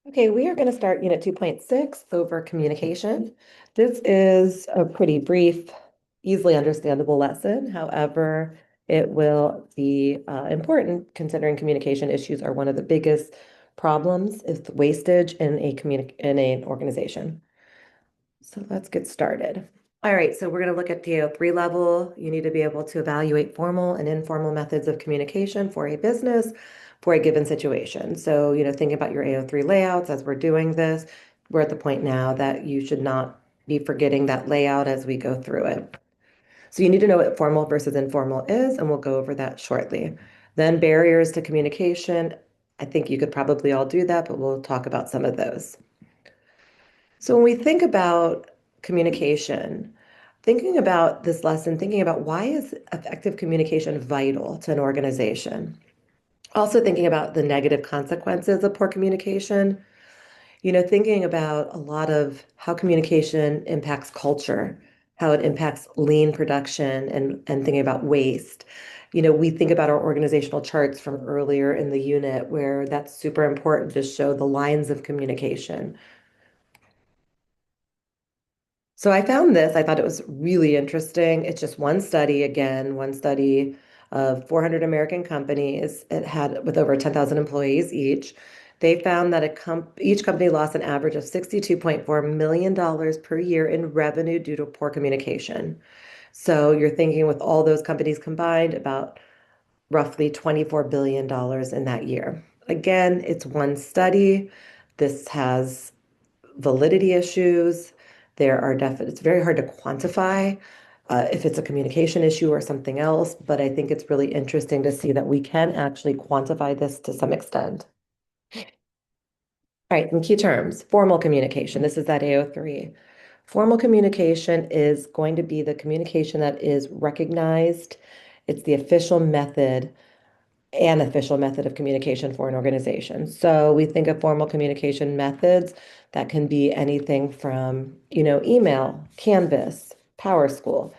Okay, we are going to start Unit 2.6 over communication. This is a pretty brief, easily understandable lesson. However, it will be important considering communication issues are one of the biggest problems is wastage in in an organization. So let's get started. All right, so we're going to look at the AO3 level. You need to be able to evaluate formal and informal methods of communication for a business for a given situation. So, think about your AO3 layouts as we're doing this. We're at the point now that you should not be forgetting that layout as we go through it. So you need to know what formal versus informal is, and we'll go over that shortly. Then barriers to communication. I think you could probably all do that, but we'll talk about some of those. So when we think about communication, thinking about this lesson, thinking about why is effective communication vital to an organization? Also thinking about the negative consequences of poor communication, thinking about a lot of how communication impacts culture, how it impacts lean production and thinking about waste. We think about our organizational charts from earlier in the unit where that's super important to show the lines of communication. So I found this, I thought it was really interesting. It's just one study, again, one study of 400 American companies. It had with over 10,000 employees each. They found that each company lost an average of $62.4 million per year in revenue due to poor communication. So you're thinking with all those companies combined, about roughly $24 billion in that year. Again, it's one study. This has validity issues. It's very hard to quantify if it's a communication issue or something else, but I think it's really interesting to see that we can actually quantify this to some extent. All right, some key terms. Formal communication. This is that AO3. Formal communication is going to be the communication that is recognized. It's the official method an official method of communication for an organization. So we think of formal communication methods that can be anything from, email, Canvas, PowerSchool.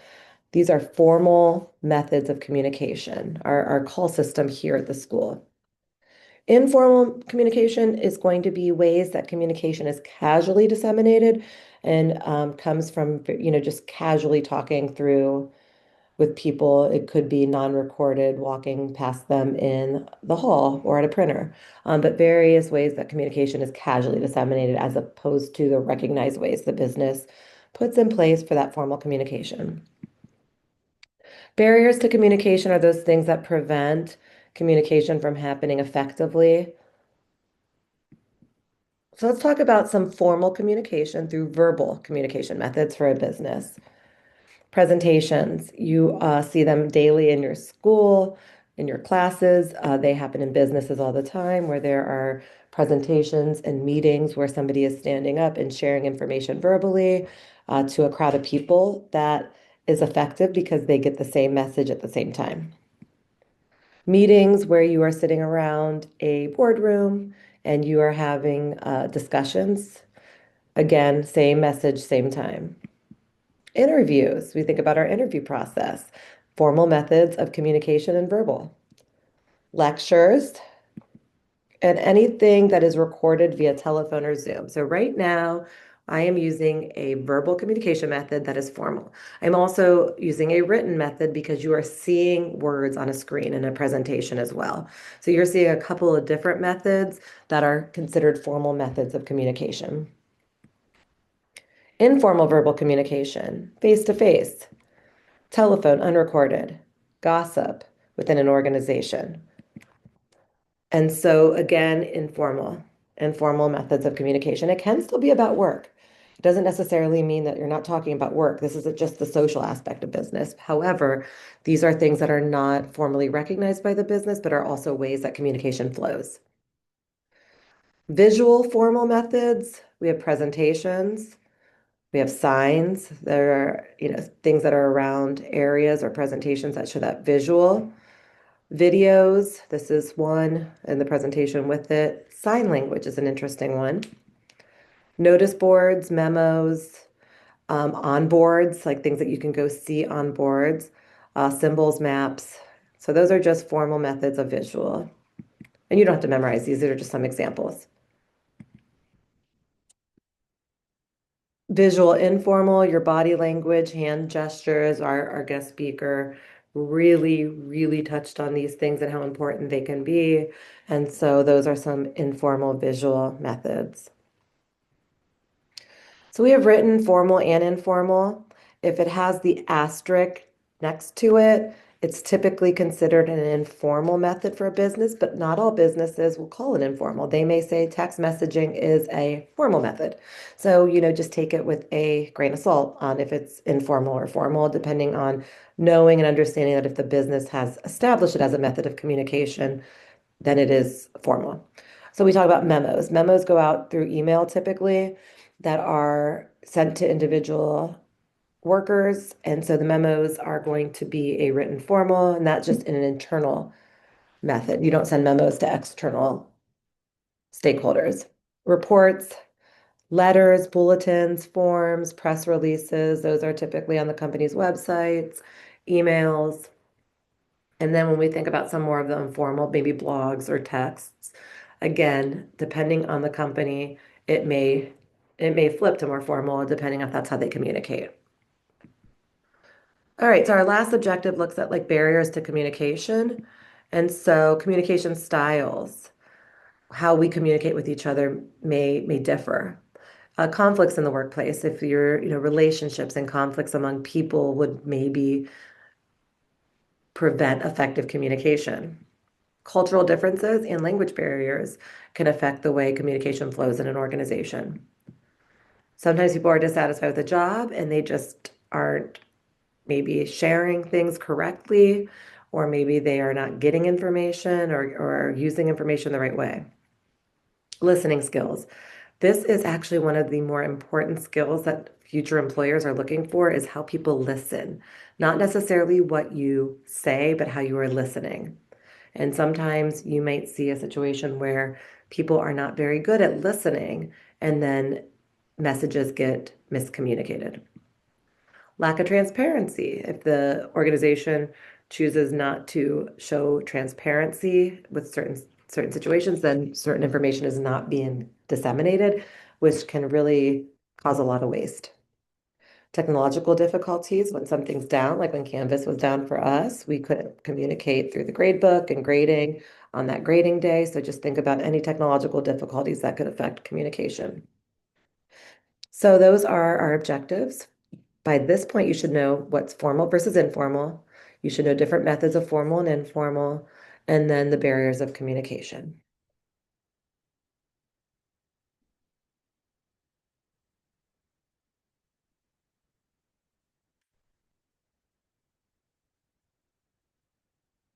These are formal methods of communication, our call system here at the school. Informal communication is going to be ways that communication is casually disseminated and comes from, just casually talking through with people. It could be non-recorded, walking past them in the hall or at a printer, but various ways that communication is casually disseminated as opposed to the recognized ways the business puts in place for that formal communication. Barriers to communication are those things that prevent communication from happening effectively. So let's talk about some formal communication through verbal communication methods for a business. Presentations. You see them daily in your school, in your classes. They happen in businesses all the time where there are presentations and meetings where somebody is standing up and sharing information verbally to a crowd of people. That is effective because they get the same message at the same time. Meetings where you are sitting around a boardroom and you are having discussions. Again, same message, same time. Interviews, we think about our interview process, formal methods of communication and verbal. Lectures, and anything that is recorded via telephone or Zoom. So right now, I am using a verbal communication method that is formal. I'm also using a written method because you are seeing words on a screen in a presentation as well. So you're seeing a couple of different methods that are considered formal methods of communication. Informal verbal communication, face to face. Telephone, unrecorded, gossip within an organization. And so again, informal methods of communication. It can still be about work. It doesn't necessarily mean that you're not talking about work. This is just the social aspect of business. However, these are things that are not formally recognized by the business, but are also ways that communication flows. Visual formal methods, we have presentations, we have signs. There are, things that are around areas or presentations that show that visual. Videos, this is one, and the presentation with it. Sign language is an interesting one. Notice boards, memos, on boards, like things that you can go see on boards, symbols, maps. So those are just formal methods of visual. And you don't have to memorize these are just some examples. Visual, informal, your body language, hand gestures, our guest speaker really, really touched on these things and how important they can be. And so those are some informal visual methods. So we have written, formal, and informal. If it has the asterisk next to it, it's typically considered an informal method for a business, but not all businesses will call it informal. They may say text messaging is a formal method. So, just take it with a grain of salt on if it's informal or formal, depending on knowing and understanding that if the business has established it as a method of communication, then it is formal. So we talk about memos. Memos go out through email typically that are sent to individual workers. And so the memos are going to be a written formal, and that's just in an internal method. You don't send memos to external stakeholders. Reports, letters, bulletins, forms, press releases, those are typically on the company's websites, emails. And then when we think about some more of the informal, maybe blogs or texts, again, depending on the company, it may it may flip to more formal depending if that's how they communicate. All right, so our last objective looks at like barriers to communication. And so communication styles, how we communicate with each other may differ. Conflicts in the workplace, if relationships and conflicts among people would maybe prevent effective communication. Cultural differences and language barriers can affect the way communication flows in an organization. Sometimes people are dissatisfied with a job and they just aren't maybe sharing things correctly, or maybe they are not getting information or using information the right way. Listening skills. This is actually one of the more important skills that future employers are looking for is how people listen. Not necessarily what you say, but how you are listening. And sometimes you might see a situation where people are not very good at listening and then messages get miscommunicated. Lack of transparency. If the organization chooses not to show transparency with certain situations, then certain information is not being disseminated, which can really cause a lot of waste. Technological difficulties, when something's down, like when Canvas was down for us, we couldn't communicate through the grade book and grading on that grading day. So just think about any technological difficulties that could affect communication. So those are our objectives. By this point, you should know what's formal versus informal. You should know different methods of formal and informal, and then the barriers of communication.